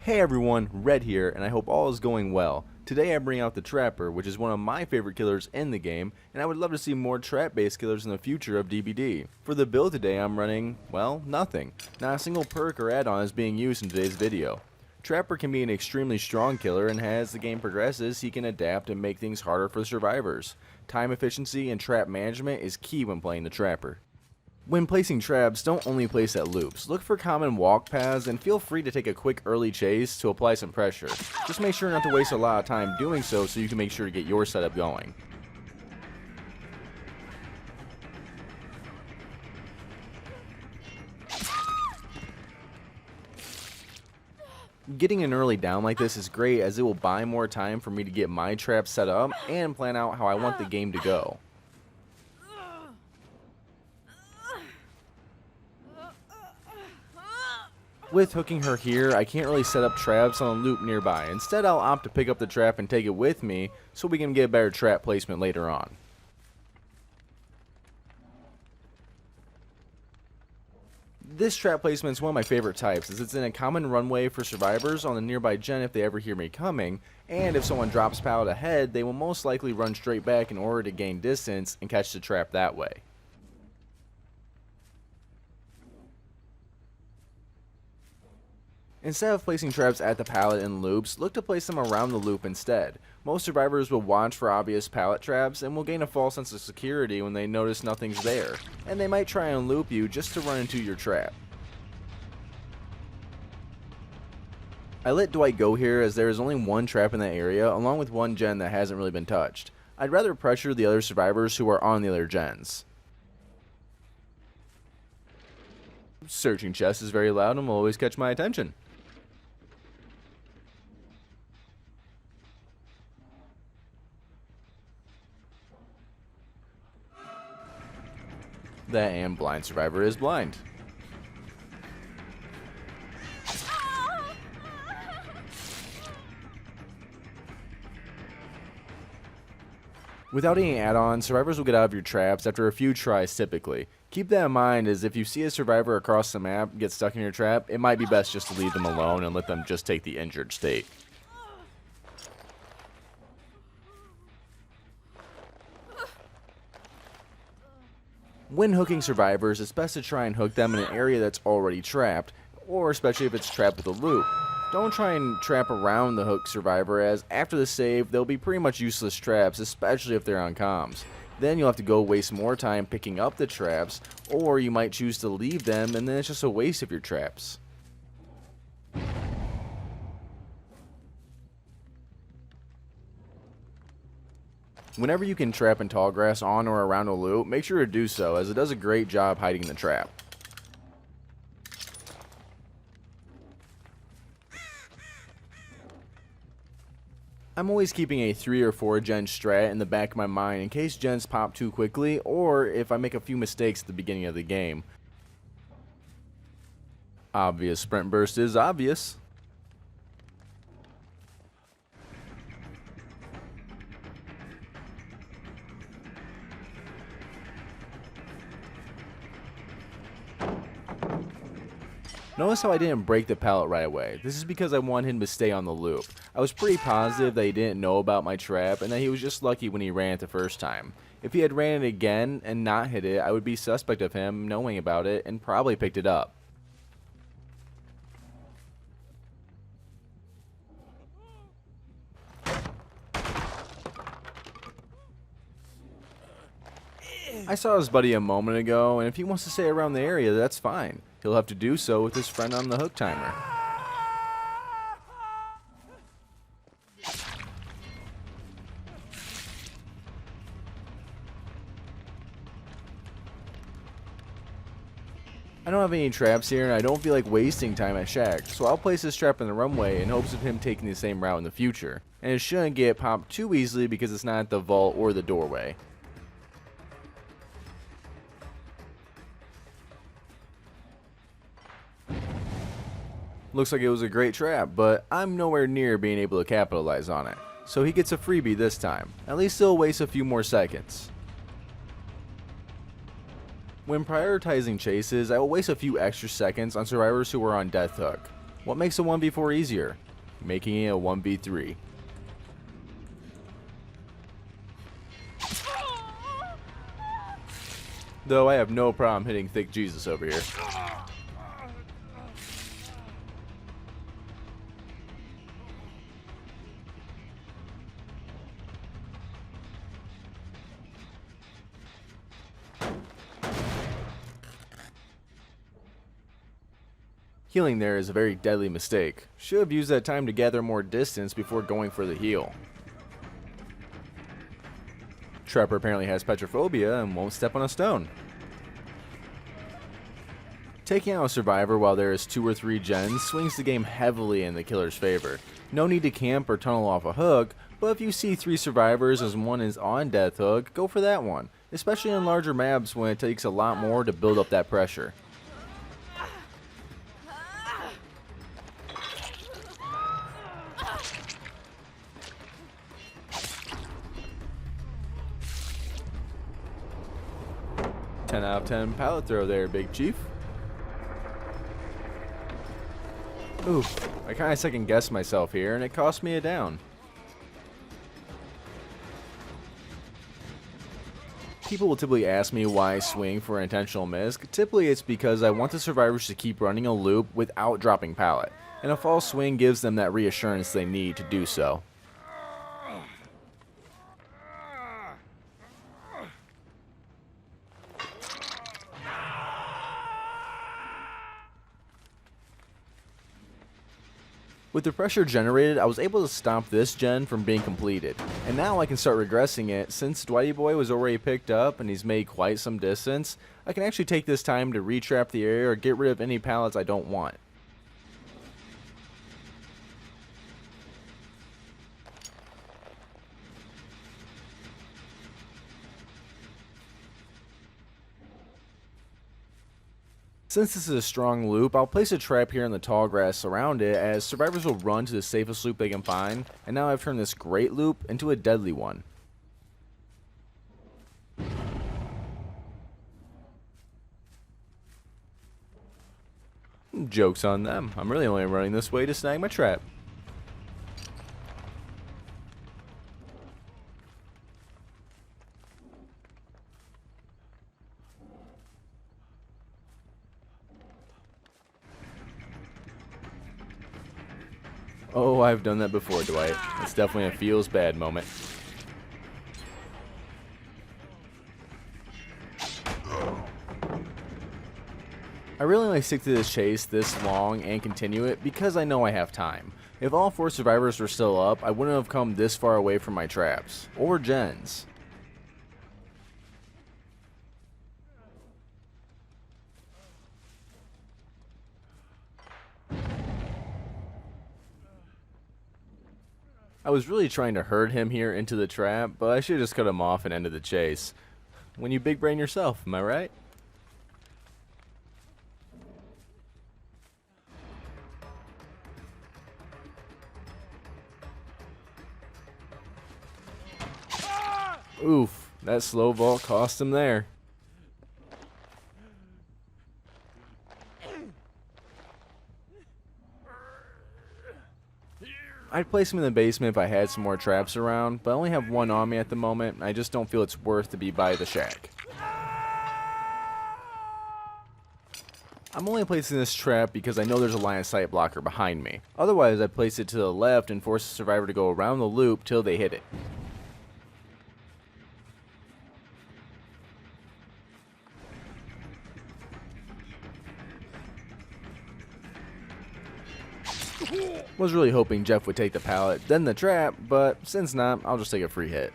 Hey everyone, Red here, and I hope all is going well. Today I bring out the Trapper, which is one of my favorite killers in the game, and I would love to see more trap-based killers in the future of DBD. For the build today I'm running, well, nothing. Not a single perk or add-on is being used in today's video. Trapper can be an extremely strong killer, and as the game progresses, he can adapt and make things harder for the survivors. Time efficiency and trap management is key when playing the Trapper. When placing traps, don't only place at loops. Look for common walk paths and feel free to take a quick early chase to apply some pressure. Just make sure not to waste a lot of time doing so you can make sure to get your setup going. Getting an early down like this is great as it will buy more time for me to get my trap set up and plan out how I want the game to go. With hooking her here, I can't really set up traps on a loop nearby. Instead, I'll opt to pick up the trap and take it with me so we can get better trap placement later on. This trap placement is one of my favorite types as it's in a common runway for survivors on the nearby gen if they ever hear me coming, and if someone drops pallet ahead, they will most likely run straight back in order to gain distance and catch the trap that way. Instead of placing traps at the pallet in loops, look to place them around the loop instead. Most survivors will watch for obvious pallet traps and will gain a false sense of security when they notice nothing's there, and they might try and loop you just to run into your trap. I let Dwight go here as there is only one trap in that area along with one gen that hasn't really been touched. I'd rather pressure the other survivors who are on the other gens. Searching chest is very loud and will always catch my attention. That and blind survivor is blind. Without any add-ons, survivors will get out of your traps after a few tries typically. Keep that in mind as if you see a survivor across the map get stuck in your trap, it might be best just to leave them alone and let them just take the injured state. When hooking survivors, it's best to try and hook them in an area that's already trapped, or especially if it's trapped with a loop. Don't try and trap around the hooked survivor as after the save, they'll be pretty much useless traps, especially if they're on comms. Then you'll have to go waste more time picking up the traps, or you might choose to leave them and then it's just a waste of your traps. Whenever you can trap in tall grass on or around a loop, make sure to do so as it does a great job hiding the trap. I'm always keeping a 3 or 4 gen strat in the back of my mind in case gens pop too quickly or if I make a few mistakes at the beginning of the game. Obvious sprint burst is obvious. Notice how I didn't break the pallet right away. This is because I wanted him to stay on the loop. I was pretty positive that he didn't know about my trap and that he was just lucky when he ran it the first time. If he had ran it again and not hit it, I would be suspect of him knowing about it and probably picked it up. I saw his buddy a moment ago, and if he wants to stay around the area, that's fine. He'll have to do so with his friend on the hook timer. I don't have any traps here, and I don't feel like wasting time at Shack, so I'll place this trap in the runway in hopes of him taking the same route in the future. And it shouldn't get popped too easily because it's not at the vault or the doorway. Looks like it was a great trap, but I'm nowhere near being able to capitalize on it. So he gets a freebie this time. At least he'll waste a few more seconds. When prioritizing chases, I will waste a few extra seconds on survivors who are on death hook. What makes a 1v4 easier? Making it a 1v3. Though I have no problem hitting Thick Jesus over here. Healing there is a very deadly mistake. Should have used that time to gather more distance before going for the heal. Trapper apparently has petrophobia and won't step on a stone. Taking out a survivor while there is 2 or 3 gens swings the game heavily in the killer's favor. No need to camp or tunnel off a hook, but if you see 3 survivors as one is on death hook, go for that one, especially on larger maps when it takes a lot more to build up that pressure. Ten out of 10 pallet throw there, Big Chief. Oof, I kinda second guessed myself here and it cost me a down. People will typically ask me why I swing for an intentional miss. Typically it's because I want the survivors to keep running a loop without dropping pallet, and a false swing gives them that reassurance they need to do so. With the pressure generated, I was able to stop this gen from being completed, and now I can start regressing it. Since Dwighty Boy was already picked up and he's made quite some distance, I can actually take this time to retrap the area or get rid of any pallets I don't want. Since this is a strong loop, I'll place a trap here in the tall grass around it, as survivors will run to the safest loop they can find, and now I've turned this great loop into a deadly one. Joke's on them, I'm really only running this way to snag my trap. Oh, I've done that before, Dwight. It's definitely a feels bad moment. I really only stick to this chase this long and continue it because I know I have time. If all 4 survivors were still up, I wouldn't have come this far away from my traps. Or gens. I was really trying to herd him here into the trap, but I should have just cut him off and ended the chase. When you big brain yourself, am I right? Oof, that slow vault cost him there. I'd place him in the basement if I had some more traps around, but I only have 1 on me at the moment, and I just don't feel it's worth to be by the shack. I'm only placing this trap because I know there's a line of sight blocker behind me. Otherwise, I'd place it to the left and force the survivor to go around the loop till they hit it. Was really hoping Jeff would take the pallet, then the trap, but since not, I'll just take a free hit.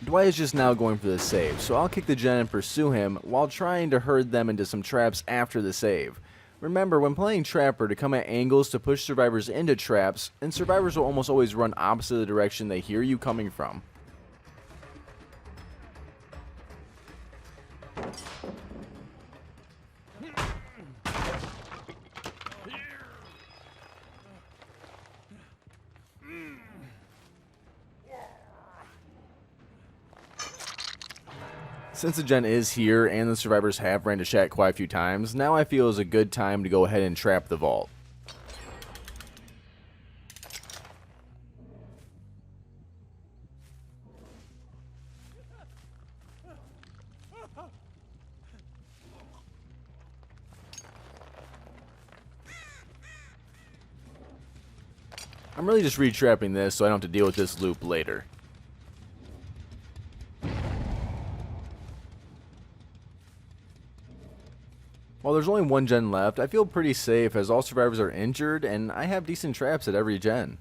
Dwight is just now going for the save, so I'll kick the gen and pursue him while trying to herd them into some traps after the save. Remember, when playing Trapper, to come at angles to push survivors into traps, and survivors will almost always run opposite the direction they hear you coming from. Since the gen is here and the survivors have ran to chat quite a few times, now I feel is a good time to go ahead and trap the vault. I'm really just retrapping this so I don't have to deal with this loop later. While there's only one gen left, I feel pretty safe as all survivors are injured and I have decent traps at every gen.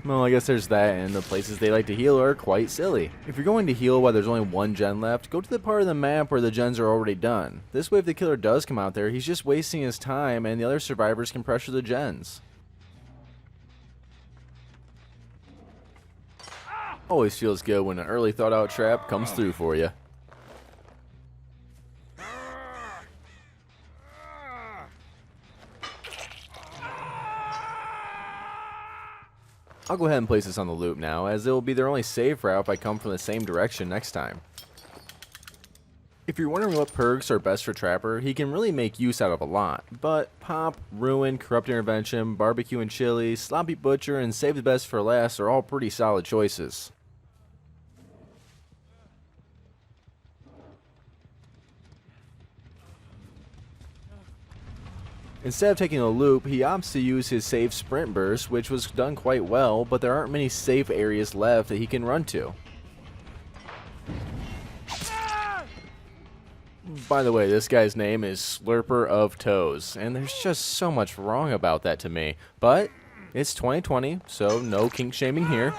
Well, I guess there's that, and the places they like to heal are quite silly. If you're going to heal while there's only one gen left, go to the part of the map where the gens are already done. This way if the killer does come out there, he's just wasting his time and the other survivors can pressure the gens. Always feels good when an early thought out trap comes through for you. I'll go ahead and place this on the loop now, as it will be their only safe route if I come from the same direction next time. If you're wondering what perks are best for Trapper, he can really make use out of a lot, but Pop, Ruin, Corrupt Intervention, Barbecue and Chili, Sloppy Butcher, and Save the Best for Last are all pretty solid choices. Instead of taking a loop, he opts to use his safe sprint burst, which was done quite well, but there aren't many safe areas left that he can run to. By the way, this guy's name is Slurper of Toes, and there's just so much wrong about that to me, but it's 2020, so no kink shaming here.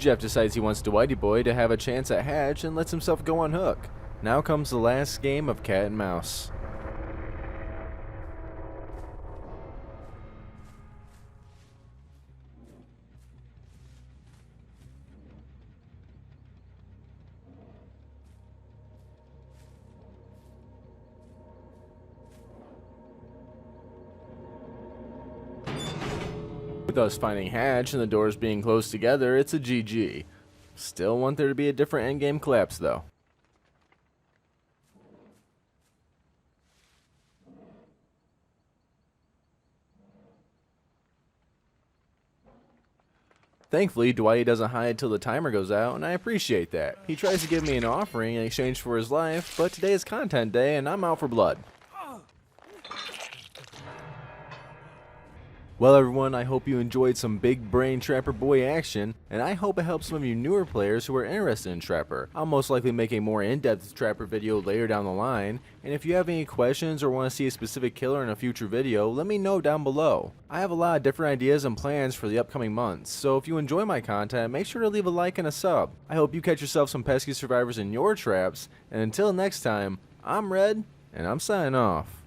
Jeff decides he wants Dwighty Boy to have a chance at Hatch and lets himself go on Hook. Now comes the last game of Cat and Mouse. With us finding Hatch and the doors being closed together, it's a GG. Still want there to be a different endgame collapse though. Thankfully, Dwight doesn't hide till the timer goes out, and I appreciate that. He tries to give me an offering in exchange for his life, but today is content day and I'm out for blood. Well everyone, I hope you enjoyed some big brain Trapper Boy action, and I hope it helps some of you newer players who are interested in Trapper. I'll most likely make a more in-depth Trapper video later down the line, and if you have any questions or want to see a specific killer in a future video, let me know down below. I have a lot of different ideas and plans for the upcoming months, so if you enjoy my content, make sure to leave a like and a sub. I hope you catch yourself some pesky survivors in your traps, and until next time, I'm Red, and I'm signing off.